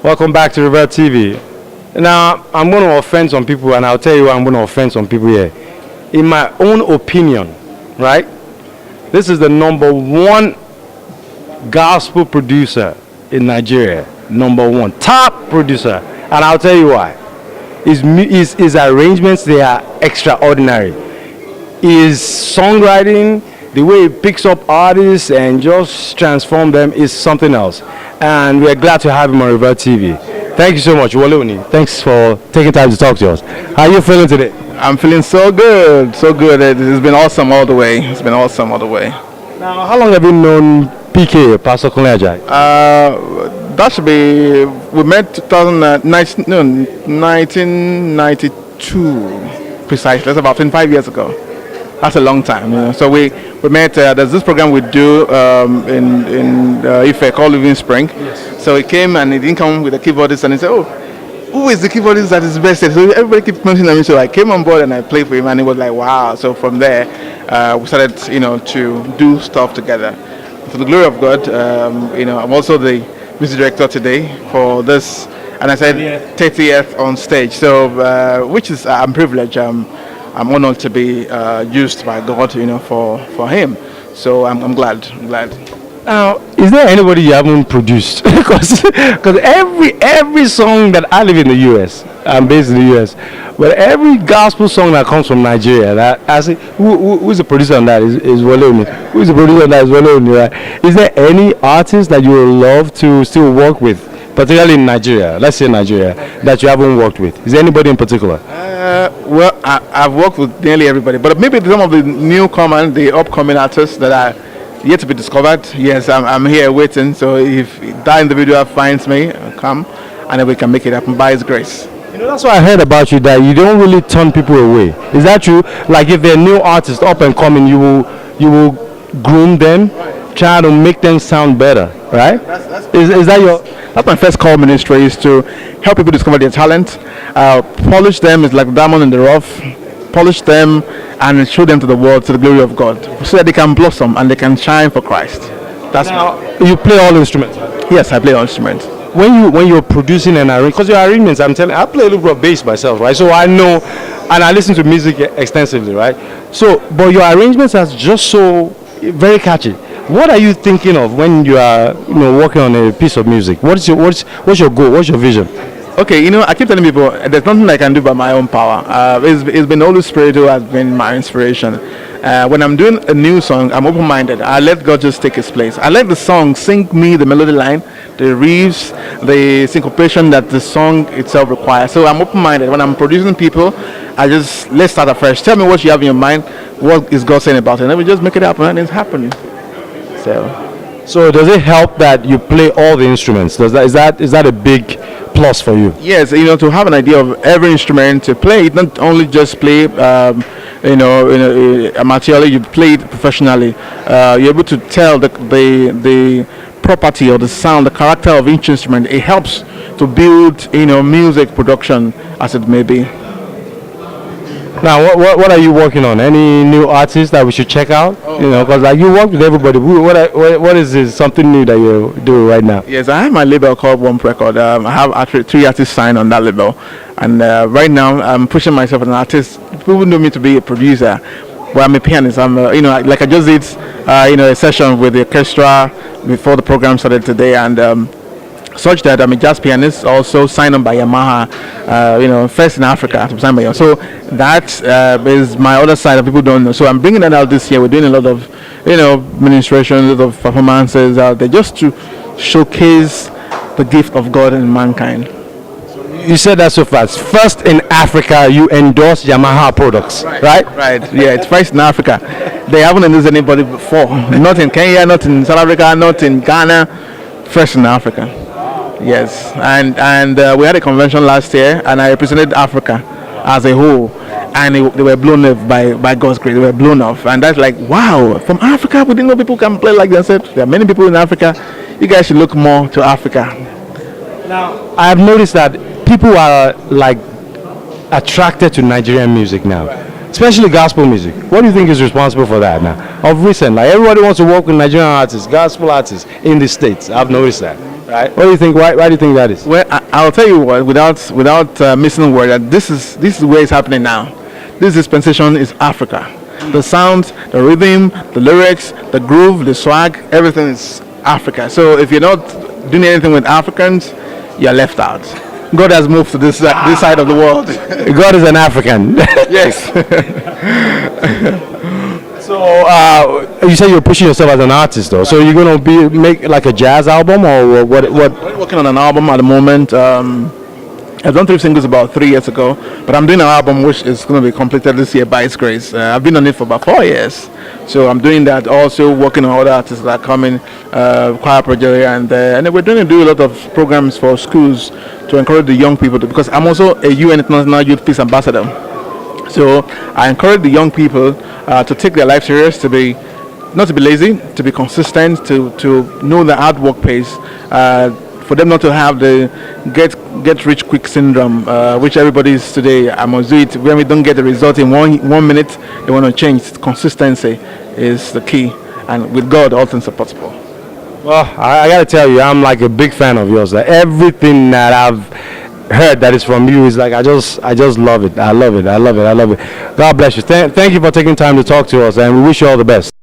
Welcome back to RevertTV. Now, I'm going to offend some people, and I'll tell you why I'm going to offend some people here. In my own opinion, right, this is the number one gospel producer in Nigeria. Number one. Top producer. And I'll tell you why. His arrangements, they are extraordinary. His songwriting, the way he picks up artists and just transform them is something else. And we're glad to have him on RevertTV. Thank you so much, Wole Oni. Thanks for taking time to talk to us. How are you feeling today? I'm feeling so good, so good. It's been awesome all the way. It's been awesome all the way. Now, how long have you known PKA, Pastor Kunle Ajayi? That should be, we met 1992, precisely. That's about 25 years ago. That's a long time, you know. So we met. There's this program we do in Ife called Living Spring. Yes. So he came and he didn't come with a keyboardist, and he said, "Oh, who is the keyboardist that is best?" So everybody keeps mentioning me. So I came on board and I played for him, and it was like, wow. So from there, we started, you know, to do stuff together. To the glory of God, you know, I'm also the music director today for this, and I said 30th on stage. So which is I'm privileged. I'm honored to be used by God, you know, for Him. So I'm glad. Now, is there anybody you haven't produced? Because every song that I live in the U.S., I'm based in the U.S., but every gospel song that comes from Nigeria, that I say, who's the producer on that? Is Wole Oni. Who's the producer on that? Is Wole Oni, right? Is there any artist that you would love to still work with, particularly in Nigeria? Let's say Nigeria, that you haven't worked with. Is there anybody in particular? Well, I've worked with nearly everybody, but maybe some of the newcomers, the upcoming artists that are yet to be discovered. Yes, I'm here waiting. So if that individual finds me, I'll come, and then we can make it happen by His grace. You know, that's what I heard about you, that you don't really turn people away. Is that true? Like if they're new artists up and coming, you will groom them, try to make them sound better, right? Is that your? That's my first call ministry, is to help people discover their talent, polish them. It's like diamond in the rough. Polish them and show them to the world, to the glory of God, so that they can blossom and they can shine for Christ. That's now, you play all instruments? Yes, I play all instruments. When you're producing an arrangement, because your arrangements, I play a little bit of bass myself, right? So I know, and I listen to music extensively, right? So, but your arrangements are just so very catchy. What are you thinking of when you are, you know, working on a piece of music? What's your goal? What's your vision? Okay, you know, I keep telling people there's nothing I can do by my own power. It's been the Holy Spirit who has been my inspiration. When I'm doing a new song, I'm open-minded. I let God just take His place. I let the song sing me the melody line, the riffs, the syncopation that the song itself requires. So I'm open-minded. When I'm producing people, let's start afresh. Tell me what you have in your mind. What is God saying about it? And then we just make it happen, and it's happening. So does it help that you play all the instruments? Is that a big plus for you? Yes, you know, to have an idea of every instrument to play, not only just play, amateurly, you play it professionally. You're able to tell the property or the sound, the character of each instrument. It helps to build, you know, music production, as it may be. Now, what are you working on? Any new artists that we should check out? You know, because like you work with everybody. What is this, something new that you're doing right now? Yes, I have my label called Womp Record. I have actually 3 artists signed on that label, and right now I'm pushing myself as an artist. People know me to be a producer, but I'm a pianist. I'm, you know, like I just did, you know, a session with the orchestra before the program started today, and such that I'm a jazz pianist, also signed on by Yamaha, you know, first in Africa to sign by Yamaha. So that is my other side that people don't know. So I'm bringing that out this year. We're doing a lot of, you know, ministrations, a lot of performances out there, just to showcase the gift of God in mankind. You said that so fast. First in Africa, you endorse Yamaha products, right? Right. Yeah, it's first in Africa. They haven't endorsed anybody before. Not in Kenya, not in South Africa, not in Ghana. First in Africa. Yes, and we had a convention last year, and I represented Africa as a whole, and they were blown off by God's grace. They were blown off, and that's like, wow, from Africa, we didn't know people can play like that. There are many people in Africa. You guys should look more to Africa. Now, I have noticed that people are like attracted to Nigerian music now, especially gospel music. What do you think is responsible for that now? Of recent, like everybody wants to work with Nigerian artists, gospel artists in the States. I've noticed that. Right? What do you think? Why do you think that is? Well, I'll tell you what, without missing a word, that this is where it's happening now. This dispensation is Africa. The sound, the rhythm, the lyrics, the groove, the swag, everything is Africa. So if you're not doing anything with Africans, you're left out. God has moved to this side of the world. God is an African. Yes. So you say you're pushing yourself as an artist, though. So you're gonna make like a jazz album, or what? I'm working on an album at the moment. I've done 3 singles about 3 years ago, but I'm doing an album which is going to be completed this year by His grace. I've been on it for about 4 years, so I'm doing that. Also working on other artists that are coming, choir project here and there, and then we're going to do a lot of programs for schools to encourage the young people because I'm also a UN International Youth Peace Ambassador. So I encourage the young people to take their life serious, not to be lazy, to be consistent, to know that hard work pays. For them not to have the get rich quick syndrome, which everybody is today. I must do it. When we don't get the result in one minute, they want to change. Consistency is the key, and with God, all things are possible. Well, I got to tell you, I'm like a big fan of yours. Like, everything that I've heard that is from you is like I just love it. I love it. God bless you. Thank you for taking time to talk to us, and we wish you all the best.